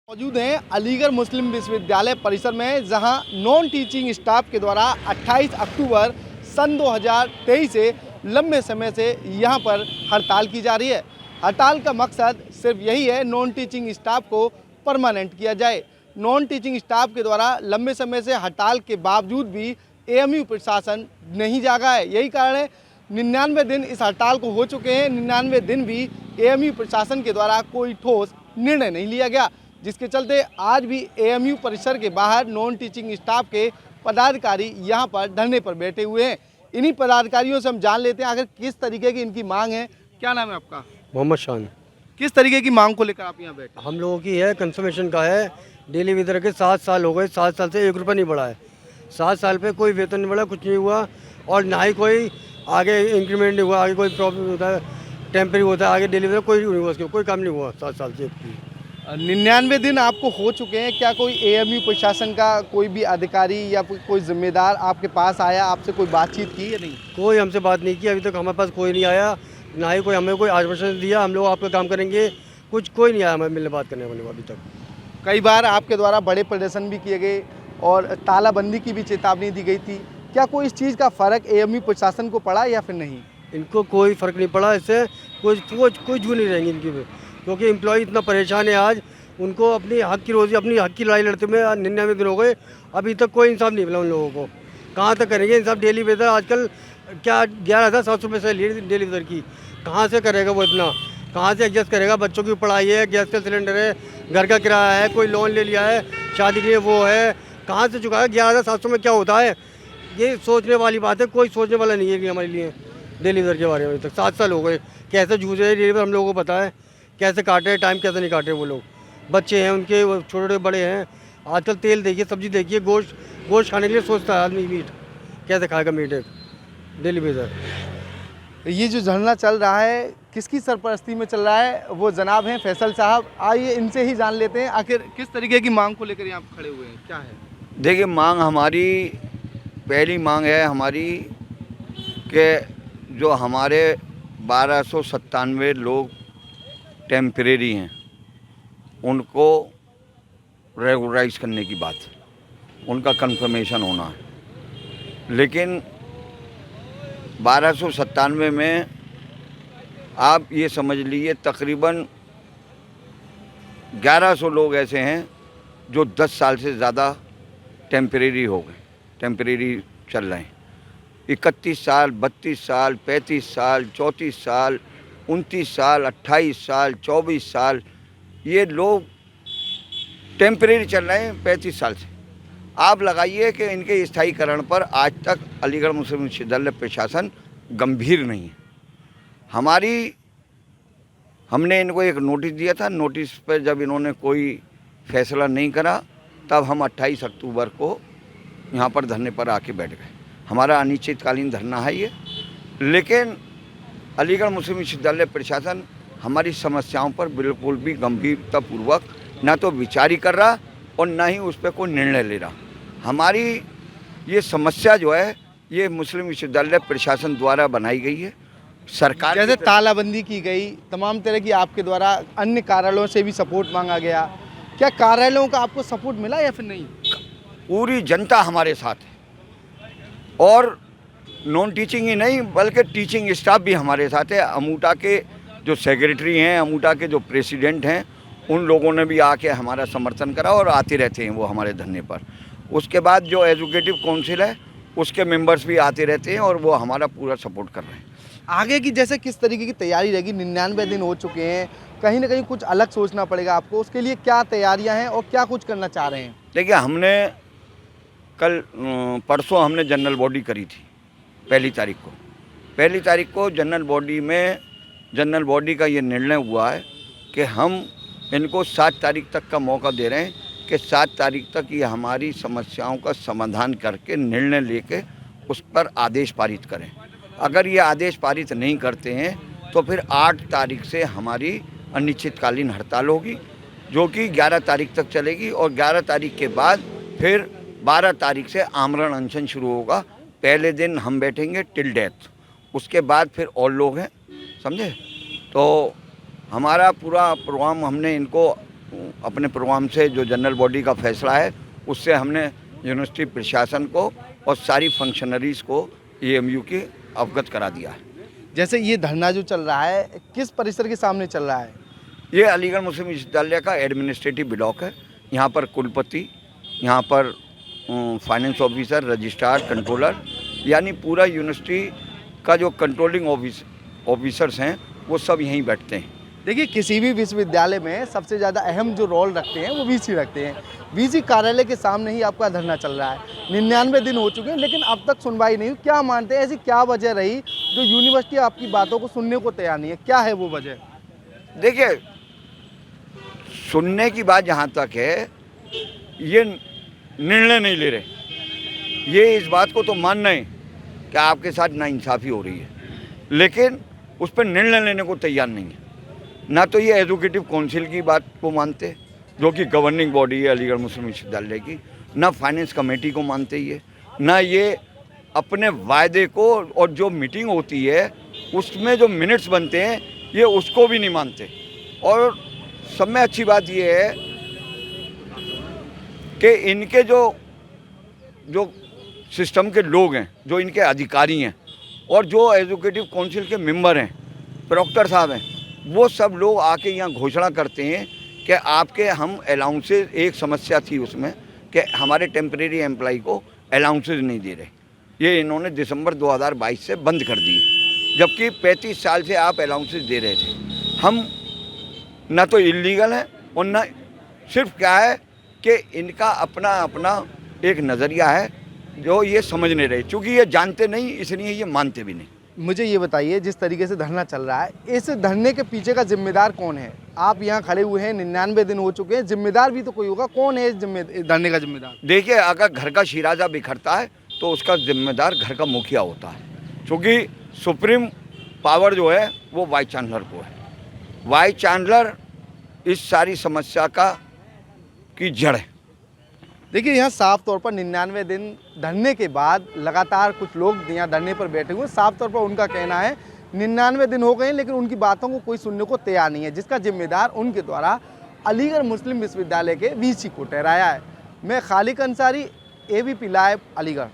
मौजूद हैं अलीगढ़ मुस्लिम विश्वविद्यालय परिसर में, जहां नॉन टीचिंग स्टाफ के द्वारा 28 अक्टूबर सन 2023 से लंबे समय से यहां पर हड़ताल की जा रही है। हड़ताल का मकसद सिर्फ यही है, नॉन टीचिंग स्टाफ को परमानेंट किया जाए। नॉन टीचिंग स्टाफ के द्वारा लंबे समय से हड़ताल के बावजूद भी एएमयू प्रशासन नहीं जागा है। यही कारण है 99 दिन इस हड़ताल को हो चुके हैं। 99 दिन भी एएमयू प्रशासन के द्वारा कोई ठोस निर्णय नहीं लिया गया, जिसके चलते आज भी एएमयू परिसर के बाहर नॉन टीचिंग स्टाफ के पदाधिकारी यहां पर धरने पर बैठे हुए हैं। इन्हीं पदाधिकारियों से हम जान लेते हैं आखिर किस तरीके की इनकी मांग है। क्या नाम है आपका? मोहम्मद शान। किस तरीके की मांग को लेकर आप यहाँ बैठे? हम लोगों की है कंफर्मेशन का है। डेली वेतन के 7 साल हो गए, 7 साल से 1 रुपया नहीं बढ़ा है। 7 साल पे कोई वेतन नहीं बढ़ा, कुछ नहीं हुआ, और ना ही कोई आगे इंक्रीमेंट नहीं हुआ। आगे कोई प्रॉब्लम होता है, टेम्परेरी होता है, आगे डेली वेतन कोई नहीं हुआ, उसके कोई काम नहीं हुआ 7 साल से। 99 दिन आपको हो चुके हैं। क्या कोई एएमयू प्रशासन का कोई भी अधिकारी या कोई जिम्मेदार आपके पास आया, आपसे कोई बातचीत की या नहीं? कोई हमसे बात नहीं की, अभी तक हमारे पास कोई नहीं आया, ना ही कोई हमें कोई आश्वासन दिया हम लोग आपका काम करेंगे। कुछ कोई नहीं आया हमें मिलने बात करने वाले अभी तक। कई बार आपके द्वारा बड़े प्रदर्शन भी किए गए और तालाबंदी की भी चेतावनी दी गई थी। क्या कोई इस चीज़ का फ़र्क एएमयू प्रशासन को पड़ा या फिर नहीं? इनको कोई फ़र्क नहीं पड़ा, इससे कुछ भी नहीं रहेंगे इनकी, क्योंकि एम्प्लॉय इतना परेशान है। आज उनको अपनी हक की रोज़ी, अपनी हक की लड़ाई लड़ते हुए 99 दिन हो गए, अभी तक कोई इंसाफ नहीं मिला उन लोगों को। कहाँ तक करेंगे इंसाफ? डेली वेतन आजकल क्या 11,700 रुपये से डेली वेतन की, कहाँ से करेगा वो इतना? कहाँ से एडजस्ट करेगा? बच्चों की पढ़ाई है, गैस का सिलेंडर है, घर का किराया है, कोई लोन ले लिया है शादी के लिए, वो है, कहाँ से चुकाएगा? 11,700 में क्या होता है? ये सोचने वाली बात है, कोई सोचने वाला नहीं है कि हमारे लिए डेली वेतन के बारे में। अभी तक 7 साल हो गए, कैसे जूझ रहे हैं डेली वेतन हम लोगों को पता है, कैसे काटे टाइम, कैसे नहीं काटे वो लोग। बच्चे हैं उनके, वो छोटे बड़े हैं। आजकल तेल देखिए, सब्जी देखिए, गोश्त खाने के लिए सोचता है आदमी, मीट कैसे खाएगा? मीट है डेली वेतन। ये जो धरना चल रहा है किसकी सरपरस्ती में चल रहा है? वो जनाब हैं फैसल साहब। आइए इनसे ही जान लेते हैं आखिर किस तरीके की मांग को लेकर यहाँ खड़े हुए हैं, क्या है? देखिए, मांग हमारी पहली मांग है हमारी कि जो हमारे 1297 लोग टेम्परेरी हैं उनको रेगुलराइज करने की बात, उनका कंफर्मेशन होना है। लेकिन 1297 में आप ये समझ लीजिए तकरीबन 1100 लोग ऐसे हैं जो 10 साल से ज़्यादा टेम्परेरी हो गए, टेम्परेरी चल रहे हैं। 31 साल, 32 साल, 35 साल, 34 साल, 29 साल, 28 साल, 24 साल, ये लोग टेम्परेरी चल रहे हैं 35 साल से। आप लगाइए कि इनके स्थायीकरण पर आज तक अलीगढ़ मुस्लिम विश्वविद्यालय प्रशासन गंभीर नहीं है। हमने इनको एक नोटिस दिया था, नोटिस पर जब इन्होंने कोई फैसला नहीं करा, तब हम 28 अक्टूबर को यहाँ पर धरने पर आके बैठ गए। हमारा अनिश्चितकालीन धरना है ये, लेकिन अलीगढ़ मुस्लिम विश्वविद्यालय प्रशासन हमारी समस्याओं पर बिल्कुल भी गंभीरतापूर्वक ना तो विचार ही कर रहा और ना ही उस पर कोई निर्णय ले रहा। हमारी ये समस्या जो है ये मुस्लिम विश्वविद्यालय प्रशासन द्वारा बनाई गई है। सरकार जैसे तालाबंदी की गई, तमाम तरह की आपके द्वारा अन्य कार्यालयों से भी सपोर्ट मांगा गया, क्या कार्यालयों का आपको सपोर्ट मिला या फिर नहीं? पूरी जनता हमारे साथ है, और नॉन टीचिंग ही नहीं बल्कि टीचिंग स्टाफ भी हमारे साथ है। अमूटा के जो सेक्रेटरी हैं, अमूटा के जो प्रेसिडेंट हैं, उन लोगों ने भी आके हमारा समर्थन करा और आते रहते हैं वो हमारे धरने पर। उसके बाद जो एजुकेटिव काउंसिल है उसके मेंबर्स भी आते रहते हैं और वो हमारा पूरा सपोर्ट कर रहे हैं। आगे की जैसे किस तरीके की तैयारी रहेगी? 99 दिन हो चुके हैं, कहीं ना कहीं कुछ अलग सोचना पड़ेगा आपको। उसके लिए क्या तैयारियां हैं और क्या कुछ करना चाह रहे हैं? देखिए, हमने परसों हमने जनरल बॉडी करी थी पहली तारीख को जनरल बॉडी का ये निर्णय हुआ है कि हम इनको 7 तारीख तक का मौका दे रहे हैं कि 7 तारीख तक ये हमारी समस्याओं का समाधान करके निर्णय लेके उस पर आदेश पारित करें। अगर ये आदेश पारित नहीं करते हैं तो फिर 8 तारीख से हमारी अनिश्चितकालीन हड़ताल होगी, जो कि 11 तारीख तक चलेगी, और 11 तारीख के बाद फिर 12 तारीख से आमरण अनशन शुरू होगा। पहले दिन हम बैठेंगे टिल डेथ, उसके बाद फिर और लोग हैं, समझे? तो हमारा पूरा प्रोग्राम हमने इनको अपने प्रोग्राम से जो जनरल बॉडी का फैसला है उससे हमने यूनिवर्सिटी प्रशासन को और सारी फंक्शनरीज़ को एएमयू की अवगत करा दिया है। जैसे ये धरना जो चल रहा है किस परिसर के सामने चल रहा है? ये अलीगढ़ मुस्लिम विश्वविद्यालय का एडमिनिस्ट्रेटिव ब्लॉक है। यहाँ पर कुलपति, यहाँ पर फाइनेंस ऑफिसर, रजिस्ट्रार, कंट्रोलर, यानी पूरा यूनिवर्सिटी का जो कंट्रोलिंग ऑफिसर्स हैं वो सब यहीं बैठते हैं। देखिए, किसी भी विश्वविद्यालय में सबसे ज़्यादा अहम जो रोल रखते हैं वो वीसी रखते हैं। वीसी कार्यालय के सामने ही आपका धरना चल रहा है। 99 दिन हो चुके हैं लेकिन अब तक सुनवाई नहीं हुई। क्या मानते हैं, ऐसी क्या वजह रही जो यूनिवर्सिटी आपकी बातों को सुनने को तैयार नहीं है? क्या है वो वजह? देखिए, सुनने की बात जहाँ तक है, ये निर्णय नहीं ले रहे। ये इस बात को तो मान रहे हैं कि आपके साथ नाइंसाफ़ी हो रही है, लेकिन उस पर निर्णय लेने को तैयार नहीं है। ना तो ये एजुकेटिव काउंसिल की बात को मानते, जो कि गवर्निंग बॉडी है अलीगढ़ मुस्लिम विश्वविद्यालय की, ना फाइनेंस कमेटी को मानते ये, ना ये अपने वायदे को और जो मीटिंग होती है उसमें जो मिनट्स बनते हैं ये उसको भी नहीं मानते। और सब में अच्छी बात ये है कि इनके जो सिस्टम के लोग हैं, जो इनके अधिकारी हैं और जो एजुकेटिव काउंसिल के मेंबर हैं, प्रॉक्टर साहब हैं, वो सब लोग आके यहाँ घोषणा करते हैं कि आपके हम अलाउंसेज, एक समस्या थी उसमें कि हमारे टेम्परेरी एम्प्लॉय को अलाउंसेज नहीं दे रहे। ये इन्होंने दिसंबर 2022 से बंद कर दिए, जबकि 35 साल से आप अलाउंसेज दे रहे थे। हम ना तो इलीगल हैं और ना सिर्फ क्या है कि इनका अपना अपना एक नज़रिया है जो ये समझ नहीं रहे, क्योंकि ये जानते नहीं इसलिए ये मानते भी नहीं। मुझे ये बताइए, जिस तरीके से धरना चल रहा है, इस धरने के पीछे का जिम्मेदार कौन है? आप यहाँ खड़े हुए हैं, 99 दिन हो चुके हैं, जिम्मेदार भी तो कोई होगा। कौन है इस धरने का जिम्मेदार? देखिए, अगर घर का शिराजा बिखरता है तो उसका जिम्मेदार घर का मुखिया होता है, क्योंकि सुप्रीम पावर जो है वो वाइस चांसलर को है। वाइस चांसलर इस सारी समस्या की जड़ है। देखिए, यहाँ साफ तौर पर 99 दिन धरने के बाद लगातार कुछ लोग यहाँ धरने पर बैठे हुए हैं। साफ तौर पर उनका कहना है 99 दिन हो गए लेकिन उनकी बातों को कोई सुनने को तैयार नहीं है, जिसका जिम्मेदार उनके द्वारा अलीगढ़ मुस्लिम विश्वविद्यालय के वीसी को ठहराया है। मैं खालिक अंसारी, ABP लाइव, अलीगढ़।